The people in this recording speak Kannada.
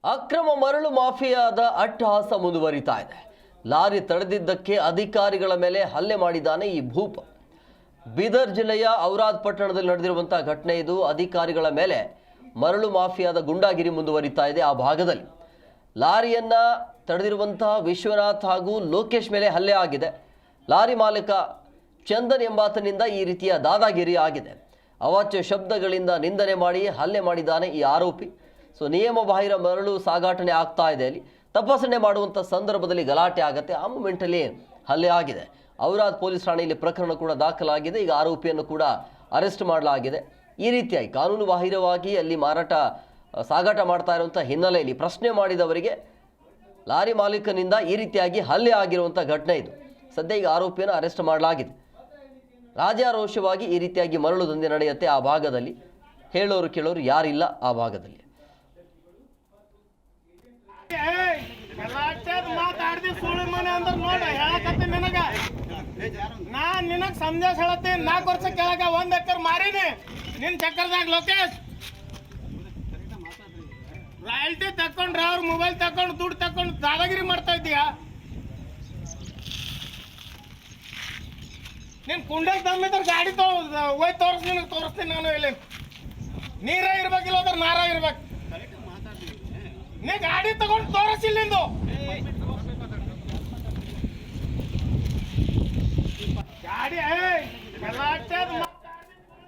ಅಕ್ರಮ ಮರಳು ಮಾಫಿಯಾದ ಅಟ್ಟಹಾಸ ಮುಂದುವರಿತಾ ಇದೆ. ಲಾರಿ ತಡೆದಿದ್ದಕ್ಕೆ ಅಧಿಕಾರಿಗಳ ಮೇಲೆ ಹಲ್ಲೆ ಮಾಡಿದ್ದಾನೆ ಈ ಭೂಪ. ಬೀದರ್ ಜಿಲ್ಲೆಯ ಔರಾದ್ ಪಟ್ಟಣದಲ್ಲಿ ನಡೆದಿರುವಂತಹ ಘಟನೆ ಇದು. ಅಧಿಕಾರಿಗಳ ಮೇಲೆ ಮರಳು ಮಾಫಿಯಾದ ಗುಂಡಾಗಿರಿ ಮುಂದುವರಿತಾ ಇದೆ. ಆ ಭಾಗದಲ್ಲಿ ಲಾರಿಯನ್ನ ತಡೆದಿರುವಂತಹ ವಿಶ್ವನಾಥ್ ಹಾಗೂ ಲೋಕೇಶ್ ಮೇಲೆ ಹಲ್ಲೆ ಆಗಿದೆ. ಲಾರಿ ಮಾಲೀಕ ಚಂದನ್ ಎಂಬಾತನಿಂದ ಈ ರೀತಿಯ ದಾದಾಗಿರಿ ಆಗಿದೆ. ಅವಾಚ್ಯ ಶಬ್ದಗಳಿಂದ ನಿಂದನೆ ಮಾಡಿ ಹಲ್ಲೆ ಮಾಡಿದ್ದಾನೆ ಈ ಆರೋಪಿ. ನಿಯಮ ಬಾಹಿರ ಮರಳು ಸಾಗಾಟನೆ ಆಗ್ತಾ ಇದೆ. ಅಲ್ಲಿ ತಪಾಸಣೆ ಮಾಡುವಂಥ ಸಂದರ್ಭದಲ್ಲಿ ಗಲಾಟೆ ಆಗುತ್ತೆ. ಆ ಮೂಮೆಂಟಲ್ಲಿ ಹಲ್ಲೆ ಆಗಿದೆ. ಔರಾದ್ ಪೊಲೀಸ್ ಠಾಣೆಯಲ್ಲಿ ಪ್ರಕರಣ ಕೂಡ ದಾಖಲಾಗಿದೆ. ಈಗ ಆರೋಪಿಯನ್ನು ಕೂಡ ಅರೆಸ್ಟ್ ಮಾಡಲಾಗಿದೆ. ಈ ರೀತಿಯಾಗಿ ಕಾನೂನು ಬಾಹಿರವಾಗಿ ಅಲ್ಲಿ ಸಾಗಾಟ ಮಾಡ್ತಾ ಇರುವಂಥ ಹಿನ್ನೆಲೆಯಲ್ಲಿ ಪ್ರಶ್ನೆ ಮಾಡಿದವರಿಗೆ ಲಾರಿ ಮಾಲೀಕನಿಂದ ಈ ರೀತಿಯಾಗಿ ಹಲ್ಲೆ ಆಗಿರುವಂಥ ಘಟನೆ ಇದು. ಸದ್ಯ ಈಗ ಆರೋಪಿಯನ್ನು ಅರೆಸ್ಟ್ ಮಾಡಲಾಗಿದೆ. ರಾಜಾರೋಷವಾಗಿ ಈ ರೀತಿಯಾಗಿ ಮರಳು ದಂಧೆ ನಡೆಯುತ್ತೆ ಆ ಭಾಗದಲ್ಲಿ. ಹೇಳೋರು ಕೇಳೋರು ಯಾರಿಲ್ಲ ಆ ಭಾಗದಲ್ಲಿ. ಮಾತಾಡ್ದಿ ಸುಳ್ಳು ಮನೆ ಅಂದ್ರೆ ನೋಡ ಹೇಳಕತ್ತಿ ನಿನಗ ಸಂದೇಶ ಹೇಳತ್ತಿ. 4 ವರ್ಷ ಕೆಳಗ 1 ಎಕರೆ ಮಾರಿನಿ ನಿನ್ ಚಕ್ಕರ್ದಾಗ ಲೋಕೇಶ್. ರಾಯಲ್ಟಿ ತಕೊಂಡ್ರ ಅವ್ರ ಮೊಬೈಲ್ ತಕೊಂಡು ದುಡ್ಡು ತಕೊಂಡು ದಾದಾಗಿರಿ ಮಾಡ್ತಾ ಇದ್ದೀಯಾ? ನೀನ್ ಕುಂಡಲ್ ದಮ್ಮಿದ್ರ ಗಾಡಿ ಹೋಯ್ ತೋರಿಸ್ತೀನಿ ನಾನು. ಇಲ್ಲಿ ನೀರ ಇರ್ಬೇಕಿಲ್ಲ ಅದ್ರ ನಾರ ಇರ್ಬೇಕು. ನೀ ಗಾಡಿ ತಗೊಂಡು ತೋರಿಸಿಲ್ಲ ನಿಂದು ಗಾಡಿ.